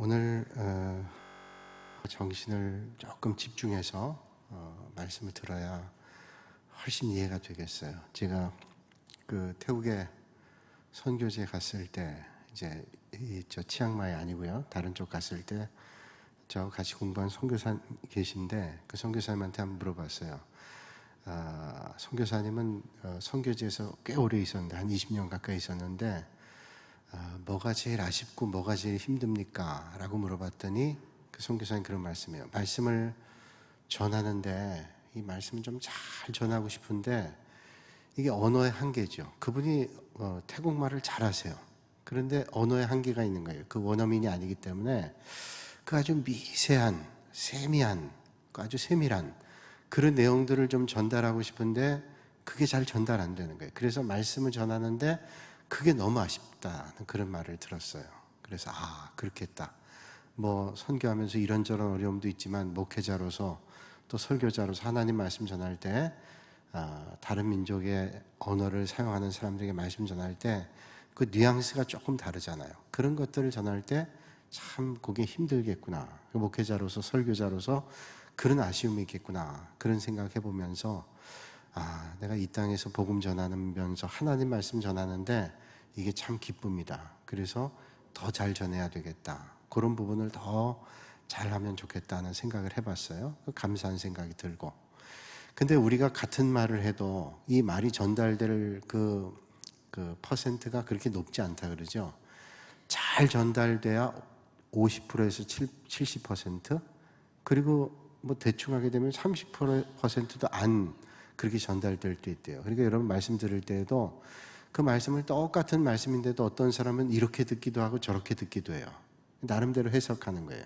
오늘 정신을 조금 집중해서 말씀을 들어야 훨씬 이해가 되겠어요. 제가 그 태국에 선교지에 갔을 때 이제 저 치앙마이 아니고요, 다른 쪽 갔을 때 저 같이 공부한 선교사님 계신데 그 선교사님한테 한번 물어봤어요. 선교사님은 선교지에서 꽤 오래 있었는데 한 20년 가까이 있었는데 뭐가 제일 아쉽고 뭐가 제일 힘듭니까? 라고 물어봤더니 그 선교사님 그런 말씀이에요. 말씀을 전하는데 이 말씀을 좀 잘 전하고 싶은데 이게 언어의 한계죠. 그분이 태국말을 잘하세요. 그런데 언어의 한계가 있는 거예요. 그 원어민이 아니기 때문에 그 아주 미세한, 세미한, 아주 세밀한 그런 내용들을 좀 전달하고 싶은데 그게 잘 전달 안 되는 거예요. 그래서 말씀을 전하는데 그게 너무 아쉽다는 그런 말을 들었어요. 그래서 그렇겠다. 뭐 선교하면서 이런저런 어려움도 있지만 목회자로서 또 설교자로서 하나님 말씀 전할 때 다른 민족의 언어를 사용하는 사람들에게 말씀 전할 때 그 뉘앙스가 조금 다르잖아요. 그런 것들을 전할 때 참 그게 힘들겠구나. 목회자로서 설교자로서 그런 아쉬움이 있겠구나. 그런 생각해 보면서 내가 이 땅에서 복음 전하면서 하나님 말씀 전하는데 이게 참 기쁩니다. 그래서 더 잘 전해야 되겠다. 그런 부분을 더 잘하면 좋겠다는 생각을 해봤어요. 감사한 생각이 들고. 근데 우리가 같은 말을 해도 이 말이 전달될 그 퍼센트가 그렇게 높지 않다 그러죠. 잘 전달돼야 50%에서 70%, 그리고 뭐 대충 하게 되면 30%도 안 그렇게 전달될 때 있대요. 그러니까 여러분 말씀 들을 때에도 그 말씀을 똑같은 말씀인데도 어떤 사람은 이렇게 듣기도 하고 저렇게 듣기도 해요. 나름대로 해석하는 거예요.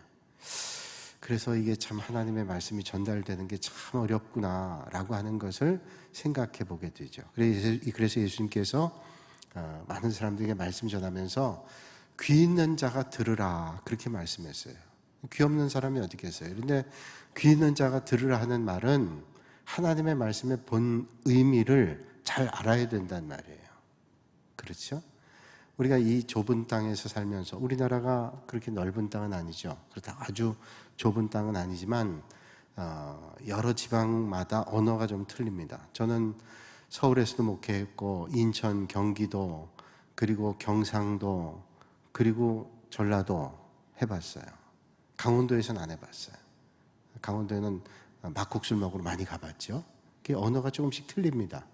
그래서 이게 참 하나님의 말씀이 전달되는 게 참 어렵구나라고 하는 것을 생각해 보게 되죠. 그래서 예수님께서 많은 사람들에게 말씀 전하면서 귀 있는 자가 들으라 그렇게 말씀했어요. 귀 없는 사람이 어디 계세요? 그런데 귀 있는 자가 들으라 하는 말은 하나님의 말씀의 본 의미를 잘 알아야 된다는 말이에요. 그렇죠? 우리가 이 좁은 땅에서 살면서, 우리나라가 그렇게 넓은 땅은 아니죠. 그렇다고 아주 좁은 땅은 아니지만 여러 지방마다 언어가 좀 틀립니다. 저는 서울에서도 목회했고 인천, 경기도, 그리고 경상도, 그리고 전라도 해봤어요. 강원도에서는 안 해봤어요. 강원도에는 막국수를 먹으러 많이 가봤죠. 언어가 조금씩 틀립니다.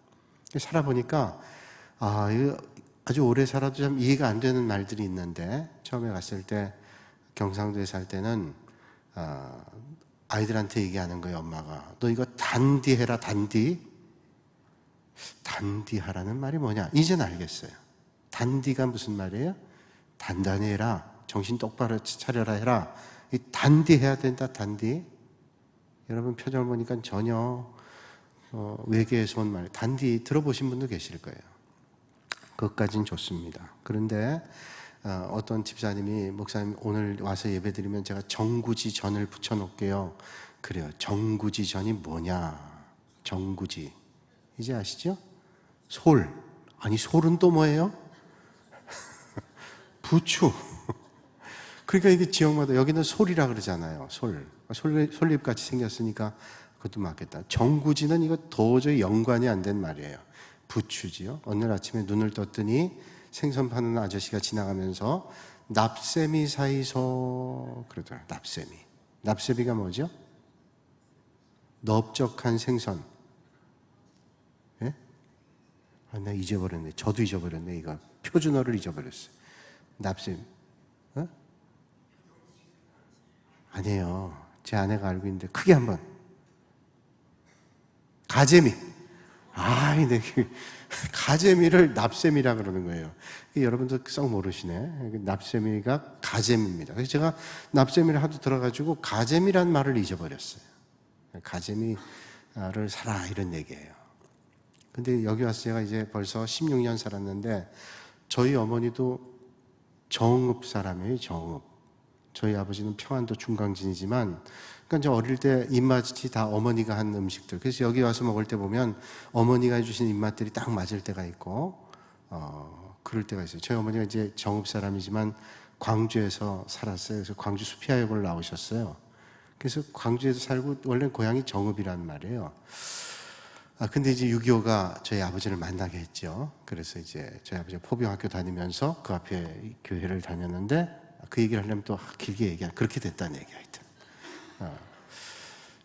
살아보니까 이거 아주 오래 살아도 참 이해가 안 되는 말들이 있는데, 처음에 갔을 때 경상도에 살 때는 아이들한테 얘기하는 거예요. 엄마가 너 이거 단디 해라. 단디 하라는 말이 뭐냐 이제는 알겠어요. 단디가 무슨 말이에요? 단단히 해라, 정신 똑바로 차려라 해라. 이 단디 해야 된다. 단디. 여러분 표정을 보니까 전혀 외계에서 온 말, 단디 들어보신 분도 계실 거예요. 그것까지는 좋습니다. 그런데 어떤 집사님이, 목사님 오늘 와서 예배드리면 제가 정구지 전을 붙여놓을게요. 그래요. 정구지 전이 뭐냐? 정구지 이제 아시죠? 솔. 아니 솔은 또 뭐예요? 부추. 그러니까 이게 지역마다, 여기는 솔이라 그러잖아요. 솔잎같이 생겼으니까 그것도 맞겠다. 정구지는 이거 도저히 연관이 안 된 말이에요. 부추지요. 오늘 아침에 눈을 떴더니 생선 파는 아저씨가 지나가면서 납세미 사이소 그러더라. 납세미가 뭐죠? 넓적한 생선. 예? 나 잊어버렸네. 저도 잊어버렸네. 이거 표준어를 잊어버렸어요. 납세미. 아니에요. 제 아내가 알고 있는데 크게 한번. 가재미. 가재미를 납세미라 그러는 거예요. 여러분도 썩 모르시네. 납세미가 가재미입니다. 그래서 제가 납세미를 하도 들어가지고 가재미란 말을 잊어버렸어요. 가재미를 사라 이런 얘기예요. 근데 여기 와서 제가 이제 벌써 16년 살았는데 저희 어머니도 정읍 사람이에요. 정읍. 저희 아버지는 평안도 중강진이지만, 그러니까 저 어릴 때 입맛이 다 어머니가 한 음식들. 그래서 여기 와서 먹을 때 보면 어머니가 해주신 입맛들이 딱 맞을 때가 있고, 그럴 때가 있어요. 저희 어머니가 이제 정읍 사람이지만 광주에서 살았어요. 그래서 광주 수피아역을 나오셨어요. 그래서 광주에서 살고 원래 고향이 정읍이란 말이에요. 근데 이제 6.25가 저희 아버지를 만나게 했죠. 그래서 이제 저희 아버지가 포병학교 다니면서 그 앞에 교회를 다녔는데 그 얘기를 하려면 또 길게 얘기하면 그렇게 됐다는 얘기 하여튼.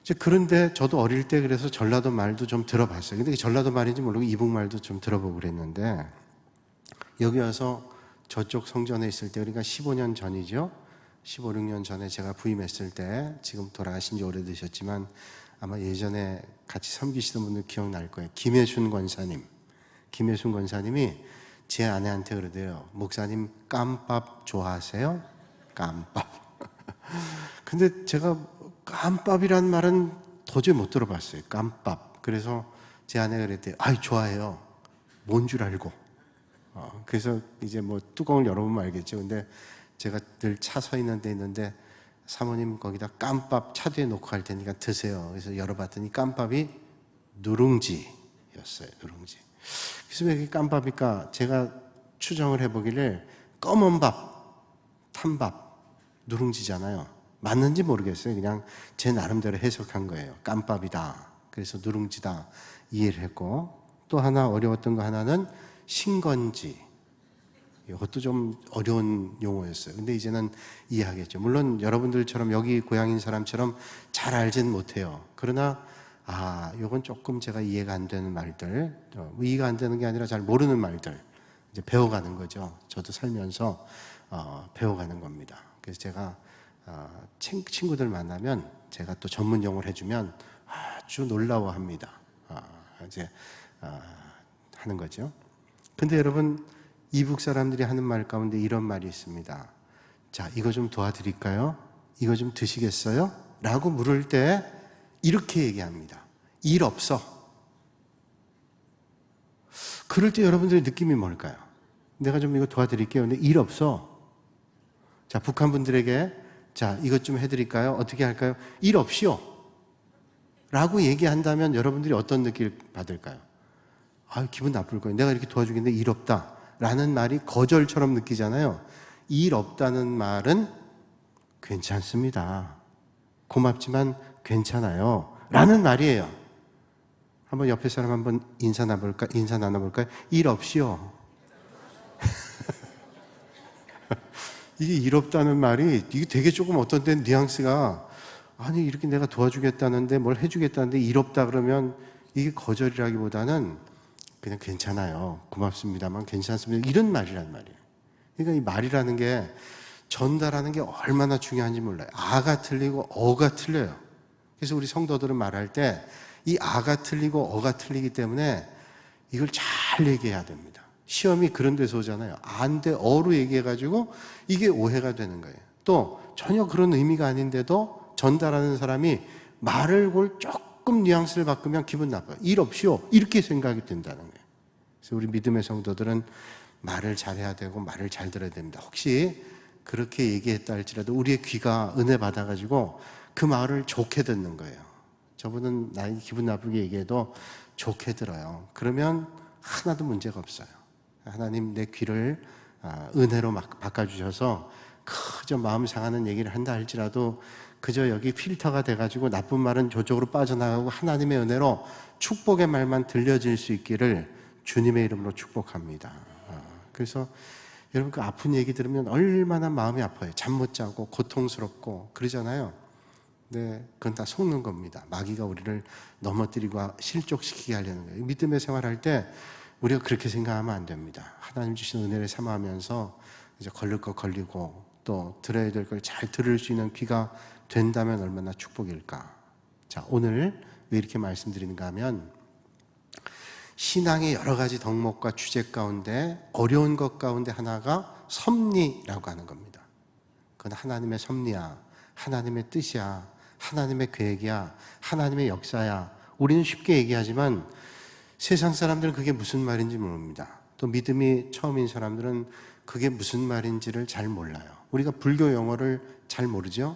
이제 그런데 저도 어릴 때 그래서 전라도 말도 좀 들어봤어요. 근데 전라도 말인지 모르고 이북 말도 좀 들어보고 그랬는데 여기 와서 저쪽 성전에 있을 때 그러니까 15년 전이죠. 15, 16년 전에 제가 부임했을 때 지금 돌아가신 지 오래되셨지만 아마 예전에 같이 섬기시던 분들 기억날 거예요. 김혜순 권사님이 제 아내한테 그러대요. 목사님 깜밥 좋아하세요? 깜밥. 근데 제가 깜밥이란 말은 도저히 못 들어봤어요. 깜밥. 그래서 제 아내가 그랬대요. 아이 좋아해요. 뭔 줄 알고. 그래서 이제 뭐 뚜껑을 열어보면 알겠죠. 근데 제가 늘 차 서 있는 데 있는데 사모님 거기다 깜밥 차 뒤에 놓고 갈 테니까 드세요. 그래서 열어봤더니 깜밥이 누룽지였어요. 누룽지. 그래서 왜 이게 깜밥일까? 제가 추정을 해보길래 검은 밥, 탄밥, 누룽지잖아요. 맞는지 모르겠어요. 그냥 제 나름대로 해석한 거예요. 깜밥이다. 그래서 누룽지다. 이해를 했고 또 하나 어려웠던 거 하나는 신건지. 이것도 좀 어려운 용어였어요. 근데 이제는 이해하겠죠. 물론 여러분들처럼 여기 고향인 사람처럼 잘 알지는 못해요. 그러나 요건 조금 제가 이해가 안 되는 말들, 이해가 안 되는 게 아니라 잘 모르는 말들 이제 배워가는 거죠. 저도 살면서 배워가는 겁니다. 그래서 제가 친구들 만나면 제가 또 전문 용어를 해주면 아주 놀라워합니다. 이제 하는 거죠. 근데 여러분 이북 사람들이 하는 말 가운데 이런 말이 있습니다. 자, 이거 좀 도와드릴까요? 이거 좀 드시겠어요? 라고 물을 때 이렇게 얘기합니다. 일 없어. 그럴 때 여러분들의 느낌이 뭘까요? 내가 좀 이거 도와드릴게요. 근데 일 없어. 자, 북한 분들에게 자, 이것 좀 해드릴까요? 어떻게 할까요? 일 없이요. 라고 얘기한다면 여러분들이 어떤 느낌을 받을까요? 기분 나쁠 거예요. 내가 이렇게 도와주겠는데 일 없다. 라는 말이 거절처럼 느끼잖아요. 일 없다는 말은 괜찮습니다. 고맙지만 괜찮아요. 라는 말이에요. 한번 옆에 사람 한번 인사 나눠볼까요? 일 없이요. 이게 일 없다는 말이 이게 되게 조금 어떤 때는 뉘앙스가 아니 이렇게 내가 도와주겠다는데 뭘 해주겠다는데 일 없다 그러면 이게 거절이라기보다는 그냥 괜찮아요. 고맙습니다만 괜찮습니다. 이런 말이란 말이에요. 그러니까 이 말이라는 게 전달하는 게 얼마나 중요한지 몰라요. 아가 틀리고 어가 틀려요. 그래서 우리 성도들은 말할 때 이 아가 틀리고 어가 틀리기 때문에 이걸 잘 얘기해야 됩니다. 시험이 그런 데서 오잖아요. 아인데 어로 얘기해가지고 이게 오해가 되는 거예요. 또 전혀 그런 의미가 아닌데도 전달하는 사람이 말을 조금 뉘앙스를 바꾸면 기분 나빠요. 일 없이요. 이렇게 생각이 된다는 거예요. 그래서 우리 믿음의 성도들은 말을 잘해야 되고 말을 잘 들어야 됩니다. 혹시 그렇게 얘기했다 할지라도 우리의 귀가 은혜 받아가지고 그 말을 좋게 듣는 거예요. 저분은 나에게 기분 나쁘게 얘기해도 좋게 들어요. 그러면 하나도 문제가 없어요. 하나님 내 귀를 은혜로 바꿔주셔서 그저 마음 상하는 얘기를 한다 할지라도 그저 여기 필터가 돼가지고 나쁜 말은 저쪽으로 빠져나가고 하나님의 은혜로 축복의 말만 들려질 수 있기를 주님의 이름으로 축복합니다. 그래서 여러분 그 아픈 얘기 들으면 얼마나 마음이 아파요. 잠 못 자고 고통스럽고 그러잖아요. 근데 그건 다 속는 겁니다. 마귀가 우리를 넘어뜨리고 실족시키게 하려는 거예요. 믿음의 생활할 때 우리가 그렇게 생각하면 안 됩니다. 하나님 주신 은혜를 삼아하면서 이제 걸릴 거 걸리고 또 들어야 될 걸 잘 들을 수 있는 귀가 된다면 얼마나 축복일까. 자, 오늘 왜 이렇게 말씀드리는가 하면 신앙의 여러 가지 덕목과 주제 가운데 어려운 것 가운데 하나가 섭리라고 하는 겁니다. 그건 하나님의 섭리야, 하나님의 뜻이야, 하나님의 계획이야, 하나님의 역사야. 우리는 쉽게 얘기하지만 세상 사람들은 그게 무슨 말인지 모릅니다. 또 믿음이 처음인 사람들은 그게 무슨 말인지를 잘 몰라요. 우리가 불교 용어를 잘 모르죠.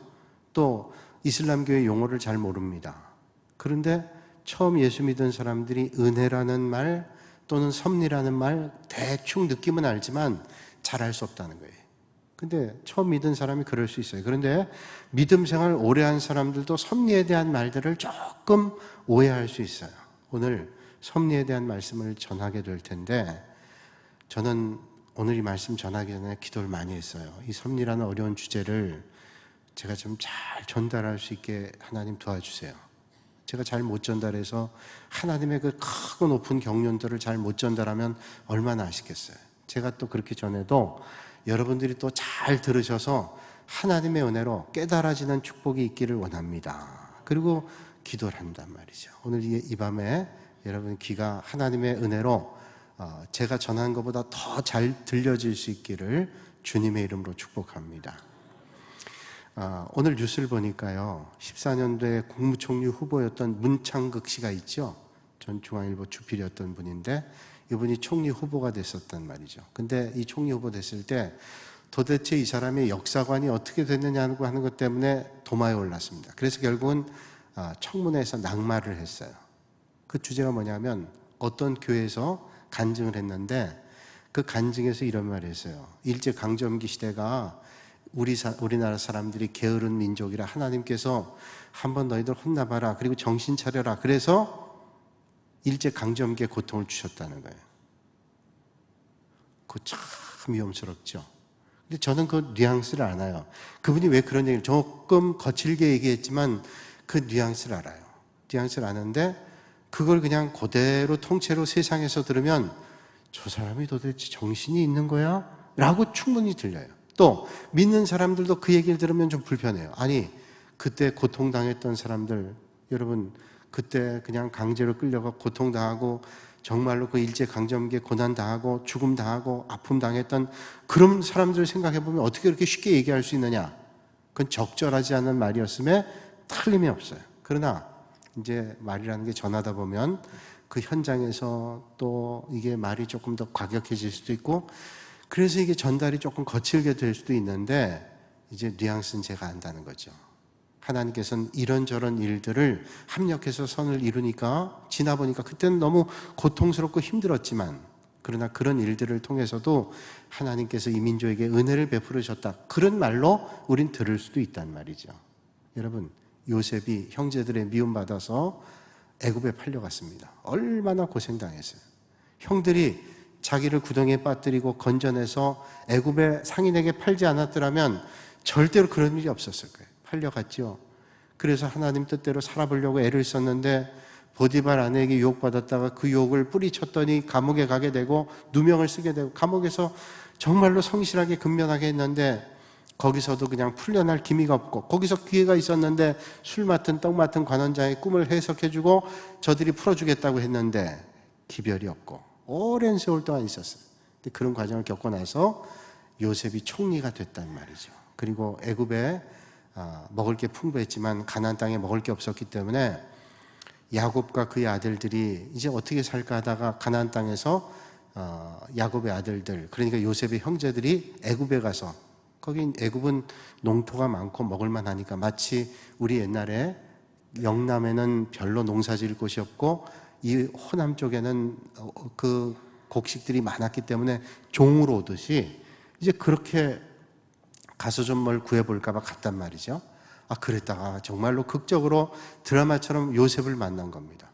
또 이슬람교의 용어를 잘 모릅니다. 그런데 처음 예수 믿은 사람들이 은혜라는 말 또는 섭리라는 말 대충 느낌은 알지만 잘 알 수 없다는 거예요. 근데 처음 믿은 사람이 그럴 수 있어요. 그런데 믿음 생활 오래 한 사람들도 섭리에 대한 말들을 조금 오해할 수 있어요. 오늘 섭리에 대한 말씀을 전하게 될 텐데, 저는 오늘 이 말씀 전하기 전에 기도를 많이 했어요. 이 섭리라는 어려운 주제를 제가 좀 잘 전달할 수 있게 하나님 도와주세요. 제가 잘 못 전달해서 하나님의 그 크고 높은 경륜들을 잘 못 전달하면 얼마나 아쉽겠어요. 제가 또 그렇게 전해도 여러분들이 또 잘 들으셔서 하나님의 은혜로 깨달아지는 축복이 있기를 원합니다. 그리고 기도를 한단 말이죠. 오늘 이 밤에 여러분 귀가 하나님의 은혜로 제가 전한 것보다 더 잘 들려질 수 있기를 주님의 이름으로 축복합니다. 오늘 뉴스를 보니까요, 14년도에 국무총리 후보였던 문창극 씨가 있죠. 전 중앙일보 주필이었던 분인데 이분이 총리 후보가 됐었단 말이죠. 근데 이 총리 후보 됐을 때 도대체 이 사람의 역사관이 어떻게 됐느냐고 하는 것 때문에 도마에 올랐습니다. 그래서 결국은 청문회에서 낙마를 했어요. 그 주제가 뭐냐면 어떤 교회에서 간증을 했는데 그 간증에서 이런 말을 했어요. 일제강점기 시대가 우리나라 사람들이 게으른 민족이라 하나님께서 한번 너희들 혼나봐라. 그리고 정신 차려라. 그래서 일제강점기에 고통을 주셨다는 거예요. 그거 참 위험스럽죠. 근데 저는 그 뉘앙스를 알아요. 그분이 왜 그런 얘기를 조금 거칠게 얘기했지만 그 뉘앙스를 알아요. 뉘앙스를 아는데 그걸 그냥 그대로 통째로 세상에서 들으면 저 사람이 도대체 정신이 있는 거야? 라고 충분히 들려요. 또 믿는 사람들도 그 얘기를 들으면 좀 불편해요. 아니 그때 고통당했던 사람들, 여러분 그때 그냥 강제로 끌려가 고통당하고 정말로 그 일제강점기에 고난당하고 죽음당하고 아픔당했던 그런 사람들을 생각해보면 어떻게 그렇게 쉽게 얘기할 수 있느냐. 그건 적절하지 않은 말이었음에 틀림이 없어요. 그러나 이제 말이라는 게 전하다 보면 그 현장에서 또 이게 말이 조금 더 과격해질 수도 있고, 그래서 이게 전달이 조금 거칠게 될 수도 있는데 이제 뉘앙스는 제가 안다는 거죠. 하나님께서는 이런저런 일들을 합력해서 선을 이루니까 지나보니까 그때는 너무 고통스럽고 힘들었지만, 그러나 그런 일들을 통해서도 하나님께서 이 민족에게 은혜를 베풀으셨다. 그런 말로 우린 들을 수도 있단 말이죠. 여러분, 요셉이 형제들의 미움받아서 애굽에 팔려갔습니다. 얼마나 고생당했어요. 형들이 자기를 구덩이에 빠뜨리고 건져내서 애굽의 상인에게 팔지 않았더라면 절대로 그런 일이 없었을 거예요. 팔려갔죠. 그래서 하나님 뜻대로 살아보려고 애를 썼는데 보디발 아내에게 유혹받았다가 그 유혹을 뿌리쳤더니 감옥에 가게 되고 누명을 쓰게 되고 감옥에서 정말로 성실하게 근면하게 했는데 거기서도 그냥 풀려날 기미가 없고, 거기서 기회가 있었는데 술 맡은 떡 맡은 관원장의 꿈을 해석해주고 저들이 풀어주겠다고 했는데 기별이 없고 오랜 세월 동안 있었어요. 근데 그런 과정을 겪고 나서 요셉이 총리가 됐단 말이죠. 그리고 애굽에 먹을 게 풍부했지만 가나안 땅에 먹을 게 없었기 때문에 야곱과 그의 아들들이 이제 어떻게 살까 하다가 가나안 땅에서 야곱의 아들들, 그러니까 요셉의 형제들이 애굽에 가서, 거기 애굽은 농토가 많고 먹을만 하니까 마치 우리 옛날에 영남에는 별로 농사 지을 곳이 없고 이 호남 쪽에는 그 곡식들이 많았기 때문에 종으로 오듯이 이제 그렇게 가서 좀 뭘 구해볼까 봐 갔단 말이죠. 그랬다가 정말로 극적으로 드라마처럼 요셉을 만난 겁니다.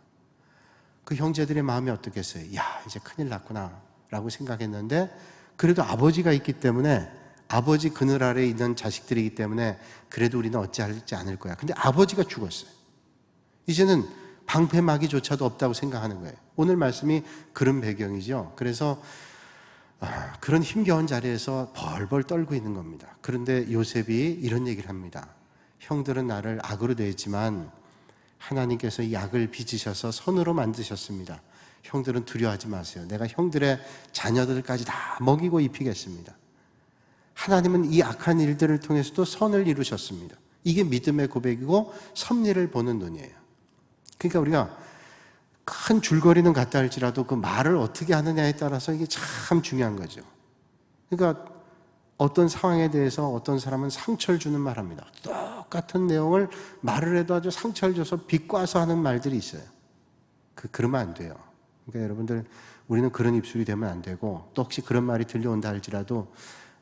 그 형제들의 마음이 어떻겠어요? 야, 이제 큰일 났구나 라고 생각했는데, 그래도 아버지가 있기 때문에, 아버지 그늘 아래에 있는 자식들이기 때문에 그래도 우리는 어찌하지 않을 거야. 근데 아버지가 죽었어요. 이제는 방패막이조차도 없다고 생각하는 거예요. 오늘 말씀이 그런 배경이죠. 그래서 그런 힘겨운 자리에서 벌벌 떨고 있는 겁니다. 그런데 요셉이 이런 얘기를 합니다. 형들은 나를 악으로 대했지만 하나님께서 이 악을 빚으셔서 선으로 만드셨습니다. 형들은 두려워하지 마세요. 내가 형들의 자녀들까지 다 먹이고 입히겠습니다. 하나님은 이 악한 일들을 통해서도 선을 이루셨습니다. 이게 믿음의 고백이고 섭리를 보는 눈이에요. 그러니까 우리가 큰 줄거리는 같다 할지라도 그 말을 어떻게 하느냐에 따라서 이게 참 중요한 거죠. 그러니까 어떤 상황에 대해서 어떤 사람은 상처를 주는 말 합니다. 똑같은 내용을 말을 해도 아주 상처를 줘서 비꼬아서 하는 말들이 있어요. 그러면 안 돼요. 그러니까 여러분들, 우리는 그런 입술이 되면 안 되고, 또 혹시 그런 말이 들려온다 할지라도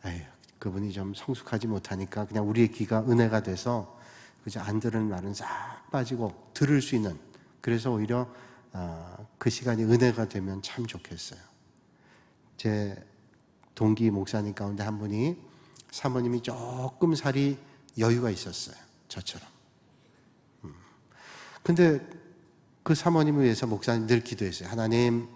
에휴, 그분이 좀 성숙하지 못하니까 그냥 우리의 귀가 은혜가 돼서 그저 안 들은 말은 싹 빠지고 들을 수 있는, 그래서 오히려 그 시간이 은혜가 되면 참 좋겠어요. 제 동기 목사님 가운데 한 분이 사모님이 조금 살이 여유가 있었어요. 저처럼. 근데 그 사모님을 위해서 목사님 늘 기도했어요. 하나님,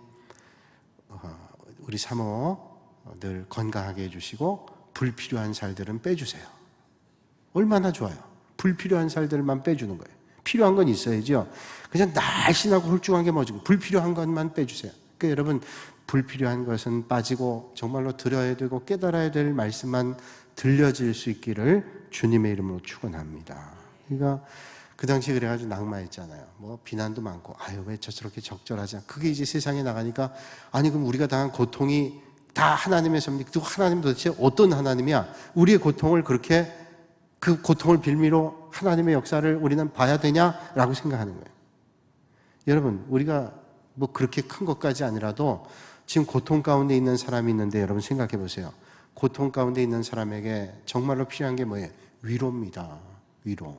우리 사모 늘 건강하게 해주시고 불필요한 살들은 빼주세요. 얼마나 좋아요. 불필요한 살들만 빼주는 거예요. 필요한 건 있어야죠. 그냥 날씬하고 홀쭉한 게 뭐지? 불필요한 것만 빼주세요. 그러니까 여러분, 불필요한 것은 빠지고 정말로 들어야 되고 깨달아야 될 말씀만 들려질 수 있기를 주님의 이름으로 축원합니다. 그러니까 그 당시에 그래가지고 낙마했잖아요. 뭐 비난도 많고, 아유 왜 저렇게 적절하지 않아. 그게 이제 세상에 나가니까, 아니 그럼 우리가 당한 고통이 다 하나님의 섭니까? 그 하나님 도대체 어떤 하나님이야? 우리의 고통을 그렇게, 그 고통을 빌미로 하나님의 역사를 우리는 봐야 되냐라고 생각하는 거예요. 여러분, 우리가 뭐 그렇게 큰 것까지 아니라도 지금 고통 가운데 있는 사람이 있는데, 여러분 생각해 보세요. 고통 가운데 있는 사람에게 정말로 필요한 게 뭐예요? 위로입니다. 위로.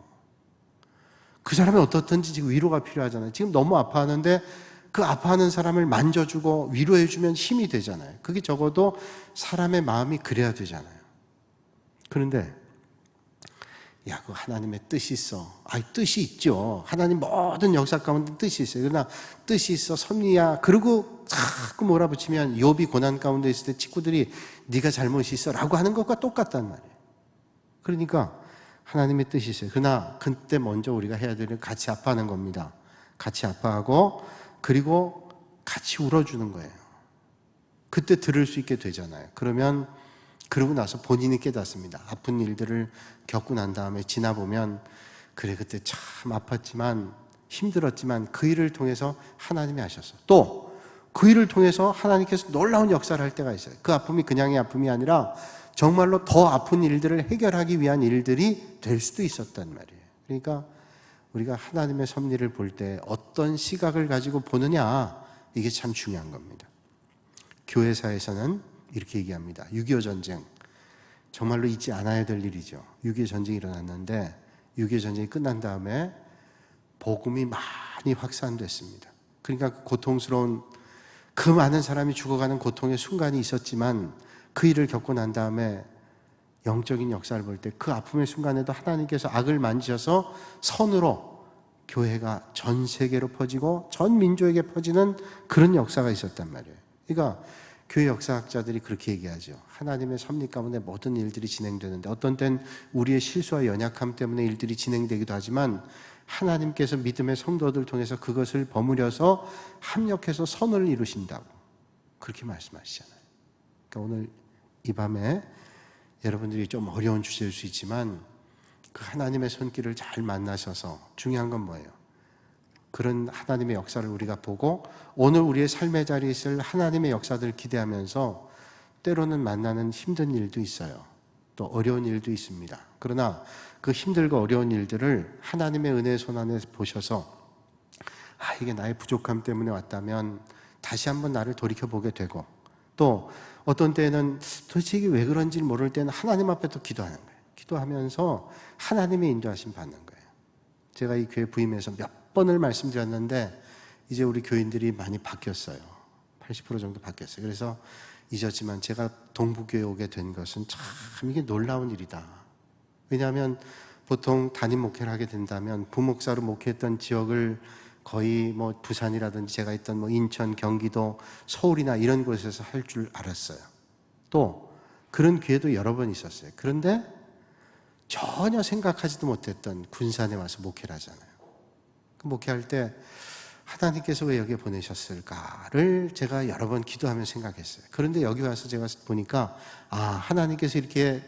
그 사람이 어떻든지 지금 위로가 필요하잖아요. 지금 너무 아파하는데 그 아파하는 사람을 만져주고 위로해주면 힘이 되잖아요. 그게 적어도 사람의 마음이 그래야 되잖아요. 그런데 야, 그 하나님의 뜻이 있어. 아이, 뜻이 있죠. 하나님 모든 역사 가운데 뜻이 있어요. 그러나 뜻이 있어, 섭리야. 그리고 자꾸 몰아붙이면 욥이 고난 가운데 있을 때 친구들이 네가 잘못이 있어 라고 하는 것과 똑같단 말이에요. 그러니까 하나님의 뜻이 있어요. 그러나 그때 먼저 우리가 해야 되는, 같이 아파하는 겁니다. 같이 아파하고 그리고 같이 울어주는 거예요. 그때 들을 수 있게 되잖아요. 그러고 나서 본인이 깨닫습니다. 아픈 일들을 겪고 난 다음에 지나보면, 그래 그때 참 아팠지만 힘들었지만 그 일을 통해서 하나님이 하셨어. 또 그 일을 통해서 하나님께서 놀라운 역사를 할 때가 있어요. 그 아픔이 그냥의 아픔이 아니라 정말로 더 아픈 일들을 해결하기 위한 일들이 될 수도 있었단 말이에요. 그러니까 우리가 하나님의 섭리를 볼 때 어떤 시각을 가지고 보느냐, 이게 참 중요한 겁니다. 교회사에서는 이렇게 얘기합니다. 6.25 전쟁, 정말로 잊지 않아야 될 일이죠. 6.25 전쟁이 일어났는데 6.25 전쟁이 끝난 다음에 복음이 많이 확산됐습니다. 그러니까 그 고통스러운, 그 많은 사람이 죽어가는 고통의 순간이 있었지만 그 일을 겪고 난 다음에 영적인 역사를 볼 때 그 아픔의 순간에도 하나님께서 악을 만지셔서 선으로 교회가 전 세계로 퍼지고 전 민족에게 퍼지는 그런 역사가 있었단 말이에요. 그러니까 교회 역사학자들이 그렇게 얘기하죠. 하나님의 섭리 가운데 모든 일들이 진행되는데, 어떤 땐 우리의 실수와 연약함 때문에 일들이 진행되기도 하지만 하나님께서 믿음의 성도들 통해서 그것을 버무려서 합력해서 선을 이루신다고 그렇게 말씀하시잖아요. 그러니까 오늘 이 밤에 여러분들이 좀 어려운 주제일 수 있지만 그 하나님의 손길을 잘 만나셔서, 중요한 건 뭐예요? 그런 하나님의 역사를 우리가 보고 오늘 우리의 삶의 자리에 있을 하나님의 역사들을 기대하면서, 때로는 만나는 힘든 일도 있어요. 또 어려운 일도 있습니다. 그러나 그 힘들고 어려운 일들을 하나님의 은혜의 손 안에 보셔서, 아, 이게 나의 부족함 때문에 왔다면 다시 한번 나를 돌이켜보게 되고, 또 어떤 때는 도대체 이게 왜 그런지 모를 때는 하나님 앞에 또 기도하는 거예요. 기도하면서 하나님의 인도하심 받는 거예요. 제가 이 교회 부임해서 몇 번을 말씀드렸는데 이제 우리 교인들이 많이 바뀌었어요. 80% 정도 바뀌었어요. 그래서 잊었지만 제가 동부교회 오게 된 것은 참 이게 놀라운 일이다. 왜냐하면 보통 담임 목회를 하게 된다면 부목사로 목회했던 지역을 거의 뭐 부산이라든지 제가 있던 뭐 인천, 경기도, 서울이나 이런 곳에서 할 줄 알았어요. 또 그런 기회도 여러 번 있었어요. 그런데 전혀 생각하지도 못했던 군산에 와서 목회를 하잖아요. 그 목회할 때 하나님께서 왜 여기에 보내셨을까를 제가 여러 번 기도하면서 생각했어요. 그런데 여기 와서 제가 보니까, 아, 하나님께서 이렇게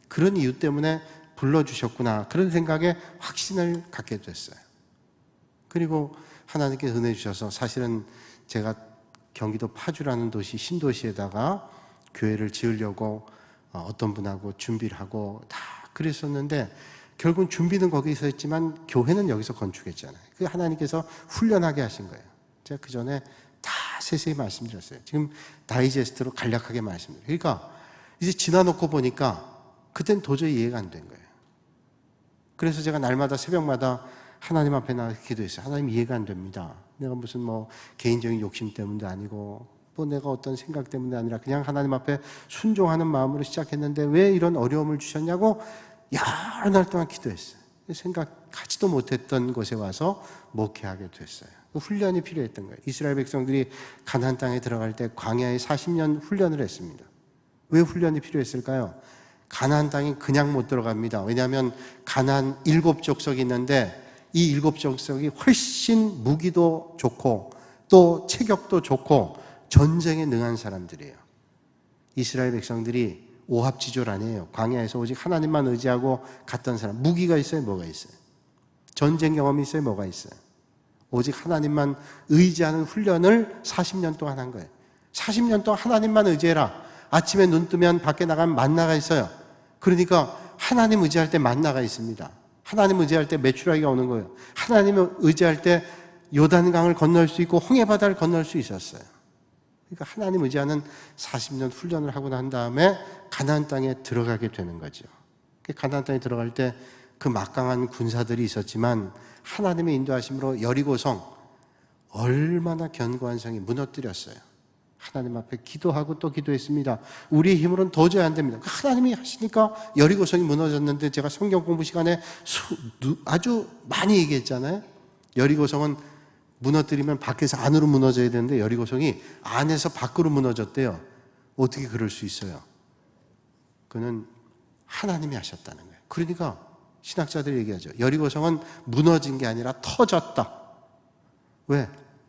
그런 이유 때문에 불러주셨구나, 그런 생각에 확신을 갖게 됐어요. 그리고 하나님께서 은혜 주셔서, 사실은 제가 경기도 파주라는 도시, 신도시에다가 교회를 지으려고 어떤 분하고 준비를 하고 다 그랬었는데, 결국은 준비는 거기서 했지만 교회는 여기서 건축했잖아요. 그 하나님께서 훈련하게 하신 거예요. 제가 그 전에 다 세세히 말씀드렸어요. 지금 다이제스트로 간략하게 말씀드려요. 그러니까 이제 지나놓고 보니까 그땐 도저히 이해가 안 된 거예요. 그래서 제가 날마다 새벽마다 하나님 앞에 나가 기도했어요. 하나님, 이해가 안 됩니다. 내가 무슨 개인적인 욕심 때문도 아니고 내가 어떤 생각 때문도 아니라 그냥 하나님 앞에 순종하는 마음으로 시작했는데 왜 이런 어려움을 주셨냐고 여러 날 동안 기도했어요. 생각하지도 못했던 곳에 와서 목회하게 됐어요. 훈련이 필요했던 거예요. 이스라엘 백성들이 가나안 땅에 들어갈 때 광야에 40년 훈련을 했습니다. 왜 훈련이 필요했을까요? 가나안 땅이 그냥 못 들어갑니다. 왜냐하면 가나안 7족속이 있는데 이 7족속이 훨씬 무기도 좋고 또 체격도 좋고 전쟁에 능한 사람들이에요. 이스라엘 백성들이 오합지졸 아니에요. 광야에서 오직 하나님만 의지하고 갔던 사람. 무기가 있어요? 뭐가 있어요? 전쟁 경험이 있어요? 뭐가 있어요? 오직 하나님만 의지하는 훈련을 40년 동안 한 거예요. 40년 동안 하나님만 의지해라. 아침에 눈 뜨면 밖에 나가면 만나가 있어요. 그러니까 하나님 의지할 때 만나가 있습니다. 하나님 의지할 때 메추라기가 오는 거예요. 하나님을 의지할 때 요단강을 건널 수 있고 홍해바다를 건널 수 있었어요. 그러니까 하나님 의지하는 40년 훈련을 하고 난 다음에 가나안 땅에 들어가게 되는 거죠. 가나안 땅에 들어갈 때 그 막강한 군사들이 있었지만 하나님의 인도하심으로 여리고성 얼마나 견고한 성이 무너뜨렸어요. 하나님 앞에 기도하고 또 기도했습니다. 우리의 힘으로는 도저히 안 됩니다. 하나님이 하시니까 여리고성이 무너졌는데 제가 성경 공부 시간에 아주 많이 얘기했잖아요. 여리고성은 무너뜨리면 밖에서 안으로 무너져야 되는데 여리고성이 안에서 밖으로 무너졌대요. 어떻게 그럴 수 있어요? 그는 하나님이 하셨다는 거예요. 그러니까 신학자들이 얘기하죠. 여리고성은 무너진 게 아니라 터졌다. 왜?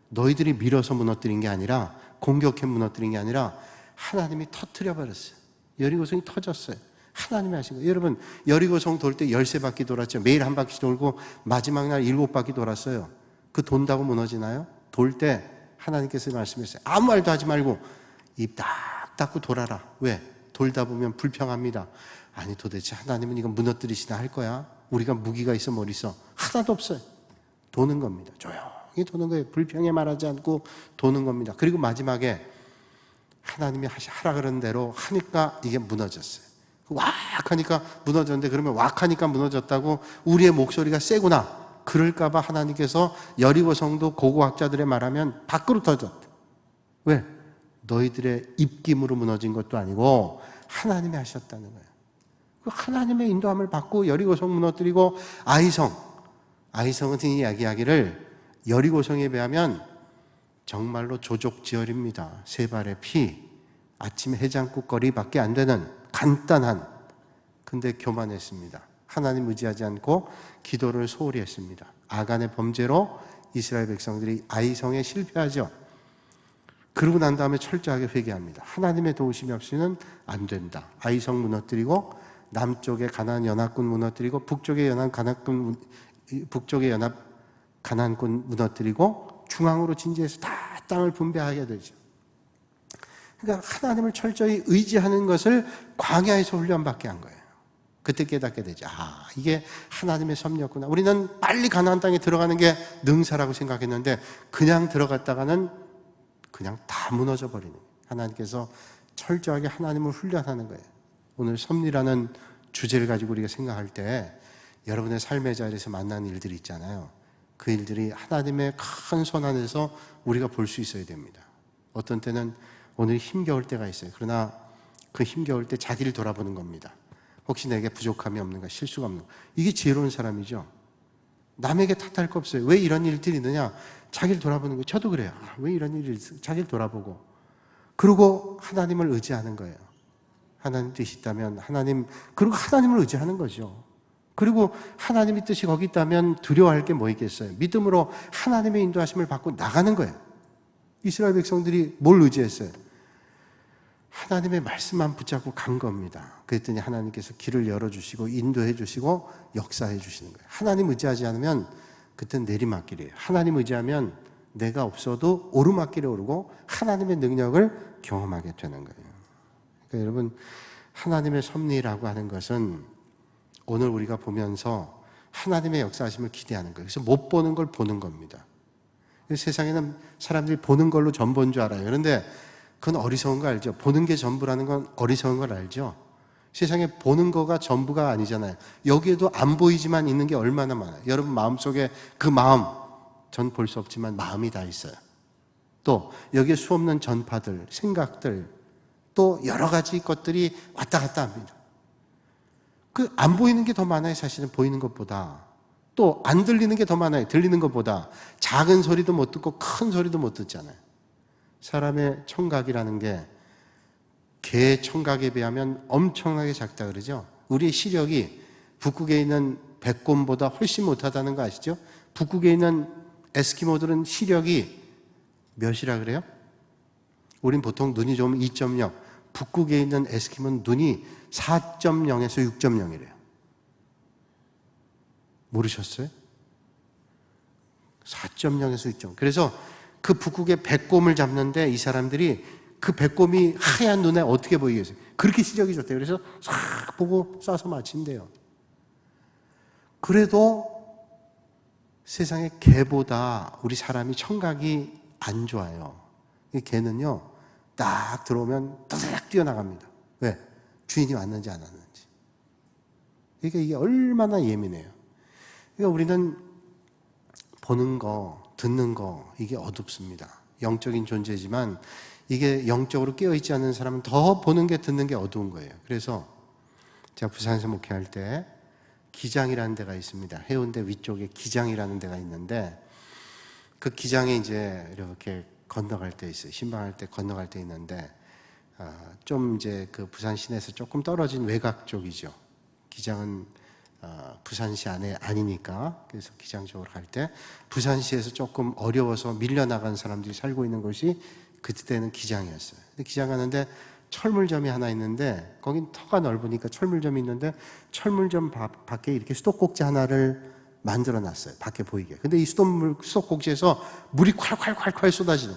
너희들이 밀어서 무너뜨린 게 아니라 공격해 무너뜨린 게 아니라 하나님이 터뜨려 버렸어요. 여리고성이 터졌어요. 하나님이 하신 거예요. 여러분, 여리고성 돌 때 13바퀴 돌았죠. 매일 한 바퀴 돌고 마지막 날 7바퀴 돌았어요. 그 돈다고 무너지나요? 돌 때 하나님께서 말씀했어요. 아무 말도 하지 말고 입 딱 닫고 돌아라. 왜? 돌다 보면 불평합니다. 아니, 도대체 하나님은 이거 무너뜨리시나 할 거야? 우리가 무기가 있어 뭘 있어? 하나도 없어요. 도는 겁니다. 조용히 도는 거예요. 불평에 말하지 않고 도는 겁니다. 그리고 마지막에 하나님이 하라 그런 대로 하니까 이게 무너졌어요. 왁 하니까 무너졌는데 그러면 왁 하니까 무너졌다고 우리의 목소리가 세구나 그럴까봐 하나님께서 여리고성도 고고학자들의 말하면 밖으로 터졌대. 왜? 너희들의 입김으로 무너진 것도 아니고 하나님이 하셨다는 거예요. 하나님의 인도함을 받고 여리고성 무너뜨리고 아이성은 이야기하기를 여리고성에 비하면 정말로 조족지혈입니다. 세 발의 피, 아침에 해장국거리밖에 안 되는 간단한, 근데 교만했습니다. 하나님 의지하지 않고 기도를 소홀히 했습니다. 아간의 범죄로 이스라엘 백성들이 아이성에 실패하죠. 그러고 난 다음에 철저하게 회개합니다. 하나님의 도우심이 없이는 안 된다. 아이성 무너뜨리고 남쪽의 가나안 연합군 무너뜨리고 북쪽의 연합 가나안군 무너뜨리고 중앙으로 진지해서 다 땅을 분배하게 되죠. 그러니까 하나님을 철저히 의지하는 것을 광야에서 훈련받게 한 거예요. 그때 깨닫게 되죠. 이게 하나님의 섭리였구나. 우리는 빨리 가나안 땅에 들어가는 게 능사라고 생각했는데 그냥 들어갔다가는 그냥 다 무너져 버리는 거예요. 하나님께서 철저하게 하나님을 훈련하는 거예요. 오늘 섭리라는 주제를 가지고 우리가 생각할 때 여러분의 삶의 자리에서 만나는 일들이 있잖아요. 그 일들이 하나님의 큰 손 안에서 우리가 볼 수 있어야 됩니다. 어떤 때는 오늘 힘겨울 때가 있어요. 그러나 그 힘겨울 때 자기를 돌아보는 겁니다. 혹시 내게 부족함이 없는가, 실수가 없는가. 이게 지혜로운 사람이죠. 남에게 탓할 거 없어요. 왜 이런 일들이 있느냐? 자기를 돌아보는 거예요. 저도 그래요. 왜 이런 일이 있어? 자기를 돌아보고 그리고 하나님을 의지하는 거예요. 하나님 뜻이 있다면 그리고 하나님을 의지하는 거죠. 그리고 하나님의 뜻이 거기 있다면 두려워할 게 뭐 있겠어요? 믿음으로 하나님의 인도하심을 받고 나가는 거예요. 이스라엘 백성들이 뭘 의지했어요? 하나님의 말씀만 붙잡고 간 겁니다. 그랬더니 하나님께서 길을 열어주시고 인도해 주시고 역사해 주시는 거예요. 하나님 의지하지 않으면 그때는 내리막길이에요. 하나님 의지하면 내가 없어도 오르막길에 오르고 하나님의 능력을 경험하게 되는 거예요. 그러니까 여러분, 하나님의 섭리라고 하는 것은 오늘 우리가 보면서 하나님의 역사하심을 기대하는 거예요. 그래서 못 보는 걸 보는 겁니다. 세상에는 사람들이 보는 걸로 전부인 줄 알아요. 그런데 그건 어리석은 거 알죠? 보는 게 전부라는 건 어리석은 걸 알죠? 세상에 보는 거가 전부가 아니잖아요. 여기에도 안 보이지만 있는 게 얼마나 많아요. 여러분 마음속에 그 마음, 전 볼 수 없지만 마음이 다 있어요. 또 여기에 수없는 전파들, 생각들, 또 여러 가지 것들이 왔다 갔다 합니다. 그 안 보이는 게 더 많아요. 사실은 보이는 것보다. 또 안 들리는 게 더 많아요. 들리는 것보다. 작은 소리도 못 듣고 큰 소리도 못 듣잖아요. 사람의 청각이라는 게 개의 청각에 비하면 엄청나게 작다 그러죠. 우리의 시력이 북극에 있는 백곰보다 훨씬 못하다는 거 아시죠? 북극에 있는 에스키모들은 시력이 몇이라 그래요? 우린 보통 눈이 좋으면 2.0. 북극에 있는 에스키모는 눈이 4.0에서 6.0이래요. 모르셨어요? 4.0에서 6.0. 그래서 그 북극의 백곰을 잡는데 이 사람들이 그 백곰이 하얀 눈에 어떻게 보이겠어요? 그렇게 시력이 좋대요. 그래서 싹 보고 쏴서 맞힌대요. 그래도 세상에 개보다 우리 사람이 청각이 안 좋아요. 이 개는요, 딱 들어오면 따닥 뛰어나갑니다. 왜? 주인이 왔는지 안 왔는지. 그러니까 이게 얼마나 예민해요. 그러니까 우리는 보는 거, 듣는 거, 이게 어둡습니다. 영적인 존재지만 이게 영적으로 깨어있지 않는 사람은 더 보는 게 듣는 게 어두운 거예요. 그래서 제가 부산에서 목회할 때 기장이라는 데가 있습니다. 해운대 위쪽에 기장이라는 데가 있는데 그 기장에 이제 이렇게 건너갈 때 있어요. 신방할 때 건너갈 때 있는데 좀 이제 그 부산 시내에서 조금 떨어진 외곽 쪽이죠. 기장은 부산시 안에 아니니까. 그래서 기장 쪽으로 갈 때 부산시에서 조금 어려워서 밀려나간 사람들이 살고 있는 곳이 그때는 기장이었어요. 근데 기장 가는데 철물점이 하나 있는데 거긴 터가 넓으니까 철물점이 있는데 철물점 밖에 이렇게 수도꼭지 하나를 만들어 놨어요. 밖에 보이게. 근데 이 수도꼭지에서 물이 콸콸콸콸 쏟아지는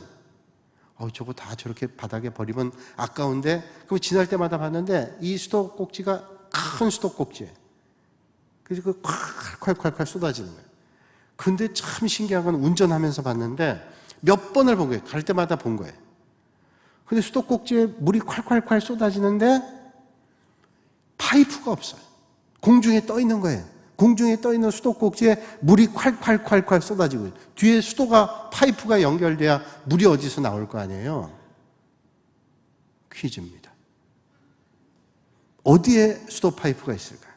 거예요. 저거 다 저렇게 바닥에 버리면 아까운데, 그럼 지날 때마다 봤는데 이 수도꼭지가 큰 수도꼭지예요. 그래서 그 콸콸콸콸 쏟아지는 거예요. 근데 참 신기한 건 운전하면서 봤는데 몇 번을 본 거예요. 갈 때마다 본 거예요. 근데 수도꼭지에 물이 콸콸콸 쏟아지는데 파이프가 없어요. 공중에 떠 있는 거예요. 공중에 떠 있는 수도꼭지에 물이 콸콸콸콸 쏟아지고 뒤에 수도가 파이프가 연결돼야 물이 어디서 나올 거 아니에요. 퀴즈입니다. 어디에 수도 파이프가 있을까요?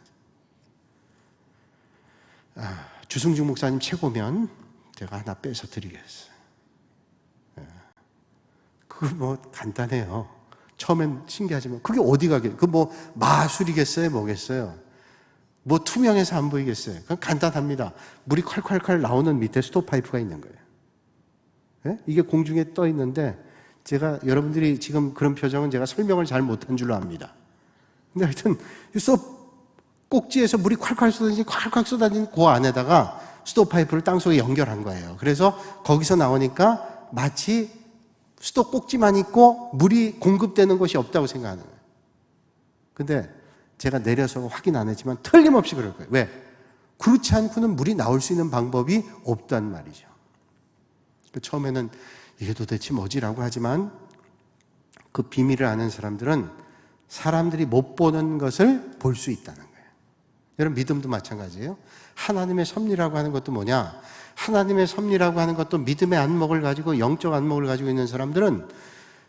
주승중 목사님 최고면 제가 하나 빼서 드리겠어요. 그거 뭐 간단해요. 처음엔 신기하지만 그게 어디 가겠어요? 그 뭐 마술이겠어요? 뭐겠어요? 뭐 투명해서 안 보이겠어요? 그건 간단합니다. 물이 콸콸콸 나오는 밑에 스톱 파이프가 있는 거예요. 네? 이게 공중에 떠 있는데 제가 여러분들이 지금 그런 표정은 제가 설명을 잘 못한 줄로 압니다. 근데 하여튼 스톱 꼭지에서 물이 콸콸 쏟아진 그 안에다가 스톱 파이프를 땅속에 연결한 거예요. 그래서 거기서 나오니까 마치 수도 꼭지만 있고 물이 공급되는 곳이 없다고 생각하는 거예요. 근데 제가 내려서 확인 안 했지만 틀림없이 그럴 거예요. 왜? 그렇지 않고는 물이 나올 수 있는 방법이 없단 말이죠. 처음에는 이게 도대체 뭐지라고 하지만 그 비밀을 아는 사람들은 사람들이 못 보는 것을 볼 수 있다는 거예요. 여러분 믿음도 마찬가지예요. 하나님의 섭리라고 하는 것도 뭐냐? 하나님의 섭리라고 하는 것도 믿음의 안목을 가지고 영적 안목을 가지고 있는 사람들은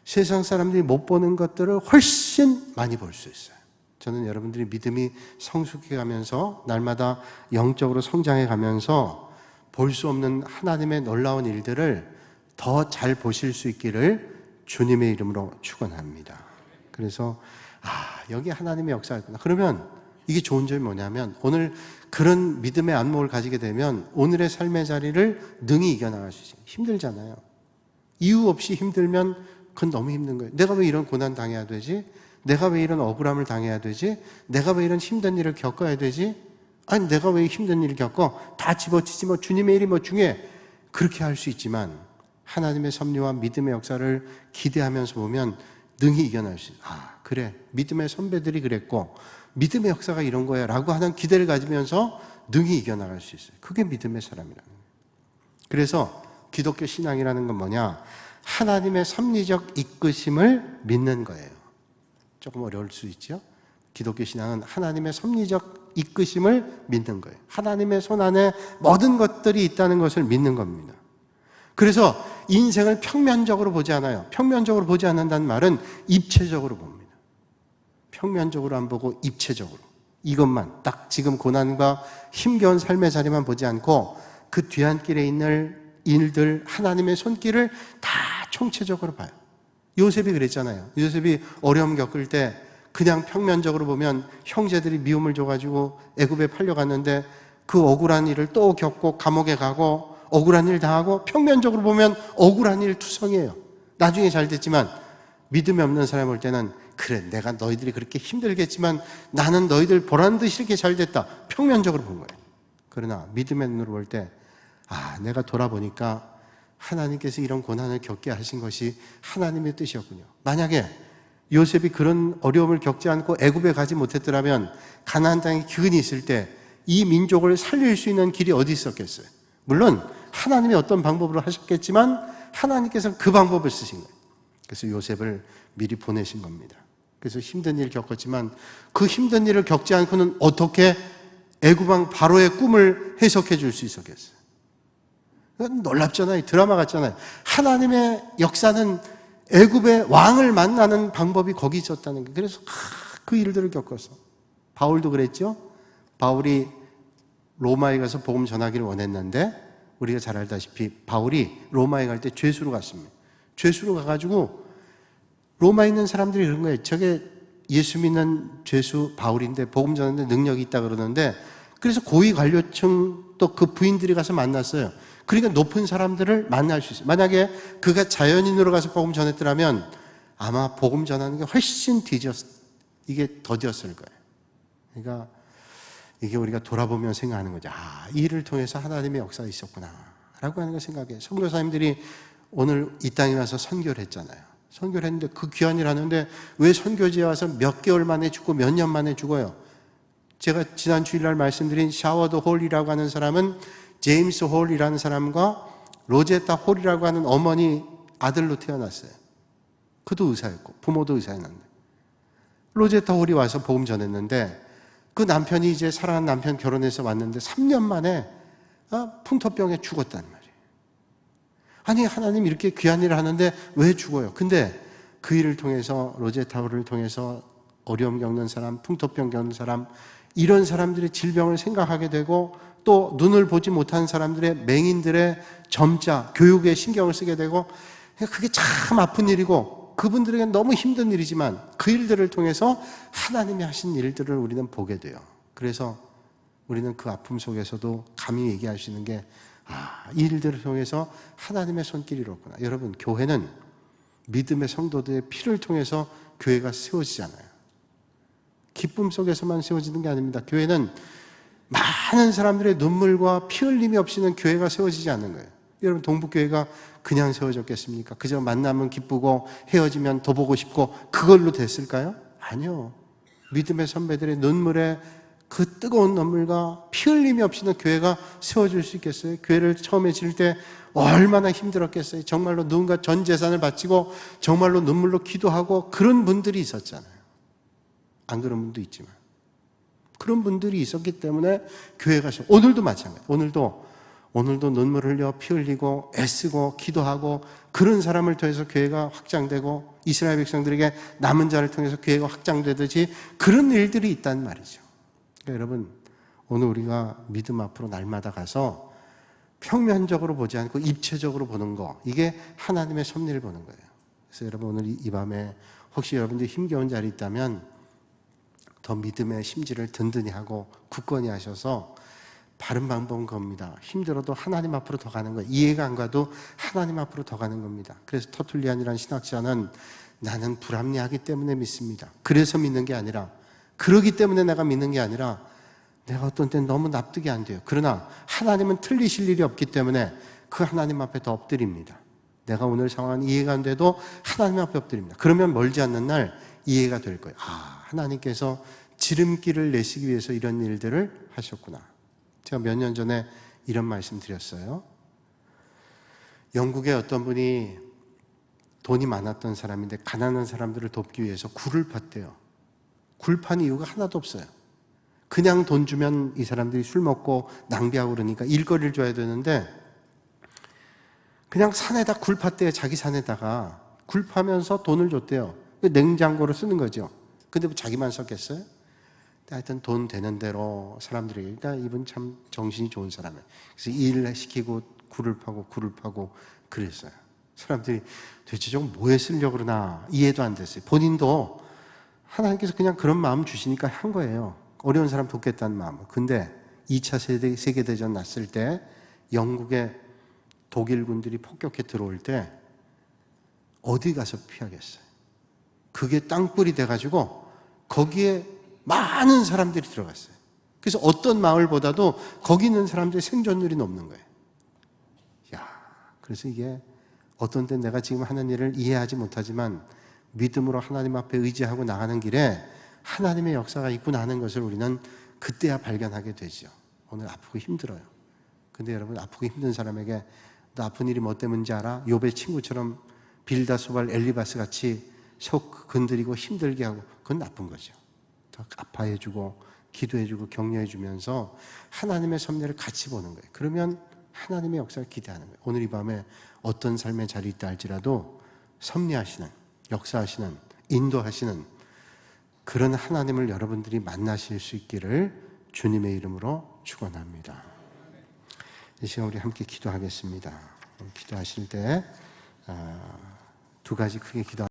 세상 사람들이 못 보는 것들을 훨씬 많이 볼 수 있어요. 저는 여러분들이 믿음이 성숙해 가면서 날마다 영적으로 성장해 가면서 볼 수 없는 하나님의 놀라운 일들을 더 잘 보실 수 있기를 주님의 이름으로 축원합니다. 그래서 여기 하나님의 역사가 있구나. 그러면 이게 좋은 점이 뭐냐면 오늘 그런 믿음의 안목을 가지게 되면 오늘의 삶의 자리를 능히 이겨나갈 수 있어요. 힘들잖아요. 이유 없이 힘들면 그건 너무 힘든 거예요. 내가 왜 이런 고난 당해야 되지? 내가 왜 이런 억울함을 당해야 되지? 내가 왜 이런 힘든 일을 겪어야 되지? 아니 내가 왜 힘든 일을 겪어? 다 집어치지 뭐 주님의 일이 뭐 중요해. 그렇게 할 수 있지만 하나님의 섭리와 믿음의 역사를 기대하면서 보면 능히 이겨낼 수 있어요. 그래. 믿음의 선배들이 그랬고 믿음의 역사가 이런 거야 라고 하는 기대를 가지면서 능히 이겨나갈 수 있어요. 그게 믿음의 사람이라는 거예요. 그래서 기독교 신앙이라는 건 뭐냐? 하나님의 섭리적 이끄심을 믿는 거예요. 조금 어려울 수 있죠? 기독교 신앙은 하나님의 섭리적 이끄심을 믿는 거예요. 하나님의 손 안에 모든 것들이 있다는 것을 믿는 겁니다. 그래서 인생을 평면적으로 보지 않아요. 평면적으로 보지 않는다는 말은 입체적으로 봅니다. 평면적으로 안 보고 입체적으로. 이것만 딱 지금 고난과 힘겨운 삶의 자리만 보지 않고 그 뒤안길에 있는 일들, 하나님의 손길을 다 총체적으로 봐요. 요셉이 그랬잖아요. 요셉이 어려움 겪을 때 그냥 평면적으로 보면 형제들이 미움을 줘가지고 애굽에 팔려갔는데 그 억울한 일을 또 겪고 감옥에 가고 억울한 일 당하고 평면적으로 보면 억울한 일 투성이에요. 나중에 잘 됐지만 믿음이 없는 사람 볼 때는 그래 내가 너희들이 그렇게 힘들겠지만 나는 너희들 보란 듯이 이렇게 잘 됐다. 평면적으로 본 거예요. 그러나 믿음의 눈으로 볼 때 내가 돌아보니까 하나님께서 이런 고난을 겪게 하신 것이 하나님의 뜻이었군요. 만약에 요셉이 그런 어려움을 겪지 않고 애굽에 가지 못했더라면 가나안 땅에 기근이 있을 때 이 민족을 살릴 수 있는 길이 어디 있었겠어요? 물론 하나님이 어떤 방법으로 하셨겠지만 하나님께서 그 방법을 쓰신 거예요. 그래서 요셉을 미리 보내신 겁니다. 그래서 힘든 일을 겪었지만 그 힘든 일을 겪지 않고는 어떻게 애굽왕 바로의 꿈을 해석해 줄 수 있었겠어요? 놀랍잖아요. 드라마 같잖아요. 하나님의 역사는 애굽의 왕을 만나는 방법이 거기 있었다는 거예요. 그래서 그 일들을 겪어서 바울도 그랬죠. 바울이 로마에 가서 복음 전하기를 원했는데 우리가 잘 알다시피 바울이 로마에 갈 때 죄수로 갔습니다. 죄수로 가가지고 로마에 있는 사람들이 그런 거예요. 저게 예수 믿는 죄수 바울인데 복음 전하는데 능력이 있다 그러는데 그래서 고위 관료층 또 그 부인들이 가서 만났어요. 그러니까 높은 사람들을 만날 수 있어요. 만약에 그가 자연인으로 가서 복음 전했더라면 아마 복음 전하는 게 훨씬 이게 더디었을 거예요. 그러니까 이게 우리가 돌아보면 생각하는 거죠. 이 일을 통해서 하나님의 역사가 있었구나 라고 하는 걸 생각해요. 선교사님들이 오늘 이 땅에 와서 선교를 했잖아요. 선교를 했는데 그 귀한 일 하는데 왜 선교지에 와서 몇 개월 만에 죽고 몇 년 만에 죽어요? 제가 지난 주일날 말씀드린 샤워드 홀이라고 하는 사람은 제임스 홀이라는 사람과 로제타 홀이라고 하는 어머니 아들로 태어났어요. 그도 의사였고 부모도 의사였는데 로제타 홀이 와서 복음 전했는데 그 남편이 이제 사랑하는 남편 결혼해서 왔는데 3년 만에 풍토병에 죽었단 말이에요. 아니 하나님 이렇게 귀한 일을 하는데 왜 죽어요? 근데 그 일을 통해서 로제타 홀을 통해서 어려움 겪는 사람, 풍토병 겪는 사람 이런 사람들의 질병을 생각하게 되고 또 눈을 보지 못한 사람들의 맹인들의 점자, 교육에 신경을 쓰게 되고 그게 참 아픈 일이고 그분들에게 너무 힘든 일이지만 그 일들을 통해서 하나님이 하신 일들을 우리는 보게 돼요. 그래서 우리는 그 아픔 속에서도 감히 얘기할 수 있는 게 이 일들을 통해서 하나님의 손길이 이렇구나. 여러분 교회는 믿음의 성도들의 피를 통해서 교회가 세워지잖아요. 기쁨 속에서만 세워지는 게 아닙니다. 교회는 많은 사람들의 눈물과 피 흘림이 없이는 교회가 세워지지 않는 거예요. 여러분 동북교회가 그냥 세워졌겠습니까? 그저 만나면 기쁘고 헤어지면 더 보고 싶고 그걸로 됐을까요? 아니요. 믿음의 선배들의 눈물에 그 뜨거운 눈물과 피 흘림이 없이는 교회가 세워질 수 있겠어요? 교회를 처음에 지을 때 얼마나 힘들었겠어요? 정말로 누군가 전 재산을 바치고 정말로 눈물로 기도하고 그런 분들이 있었잖아요. 안 그런 분도 있지만 그런 분들이 있었기 때문에 교회가 오늘도 마찬가지예요. 오늘도 눈물 흘려 피 흘리고 애쓰고 기도하고 그런 사람을 통해서 교회가 확장되고 이스라엘 백성들에게 남은 자를 통해서 교회가 확장되듯이 그런 일들이 있단 말이죠. 그러니까 여러분 오늘 우리가 믿음 앞으로 날마다 가서 평면적으로 보지 않고 입체적으로 보는 거 이게 하나님의 섭리를 보는 거예요. 그래서 여러분 오늘 이 밤에 혹시 여러분들이 힘겨운 자리 있다면 더 믿음의 심지를 든든히 하고 굳건히 하셔서 바른 방법은 겁니다. 힘들어도 하나님 앞으로 더 가는 거예요. 이해가 안 가도 하나님 앞으로 더 가는 겁니다. 그래서 터툴리안이라는 신학자는 나는 불합리하기 때문에 믿습니다. 그래서 믿는 게 아니라 그러기 때문에 내가 믿는 게 아니라 내가 어떤 때는 너무 납득이 안 돼요. 그러나 하나님은 틀리실 일이 없기 때문에 그 하나님 앞에 더 엎드립니다. 내가 오늘 상황은 이해가 안 돼도 하나님 앞에 엎드립니다. 그러면 멀지 않는 날 이해가 될 거예요. 하나님께서 지름길을 내시기 위해서 이런 일들을 하셨구나. 제가 몇 년 전에 이런 말씀 드렸어요. 영국의 어떤 분이 돈이 많았던 사람인데 가난한 사람들을 돕기 위해서 굴을 팠대요. 굴판 이유가 하나도 없어요. 그냥 돈 주면 이 사람들이 술 먹고 낭비하고 그러니까 일거리를 줘야 되는데 그냥 산에다 굴팠대요. 자기 산에다가 굴파면서 돈을 줬대요. 냉장고로 쓰는 거죠. 근데 뭐 자기만 썼겠어요? 하여튼 돈 되는 대로 사람들이, 그러니까 이분 참 정신이 좋은 사람이에요. 그래서 일을 시키고 굴을 파고 그랬어요. 사람들이 도대체 저거 뭐에 쓰려고 그러나 이해도 안 됐어요. 본인도 하나님께서 그냥 그런 마음 주시니까 한 거예요. 어려운 사람 돕겠다는 마음. 근데 2차 세계대전 났을 때 영국의 독일군들이 폭격해 들어올 때 어디 가서 피하겠어요? 그게 땅굴이 돼가지고 거기에 많은 사람들이 들어갔어요. 그래서 어떤 마을보다도 거기 있는 사람들의 생존율이 높는 거예요. 그래서 이게 어떤 때 내가 지금 하는 일을 이해하지 못하지만 믿음으로 하나님 앞에 의지하고 나가는 길에 하나님의 역사가 있구나 하는 것을 우리는 그때야 발견하게 되죠. 오늘 아프고 힘들어요. 근데 여러분, 아프고 힘든 사람에게 너 아픈 일이 뭐 때문인지 알아? 욥의 친구처럼 빌다소발 엘리바스 같이 속 건드리고 힘들게 하고, 그건 나쁜 거죠. 더 아파해주고 기도해주고 격려해주면서 하나님의 섭리를 같이 보는 거예요. 그러면 하나님의 역사를 기대하는 거예요. 오늘 이 밤에 어떤 삶의 자리에 있다 할지라도 섭리하시는, 역사하시는, 인도하시는 그런 하나님을 여러분들이 만나실 수 있기를 주님의 이름으로 축원합니다. 이 시간 우리 함께 기도하겠습니다. 기도하실 때 두 가지 크게 기도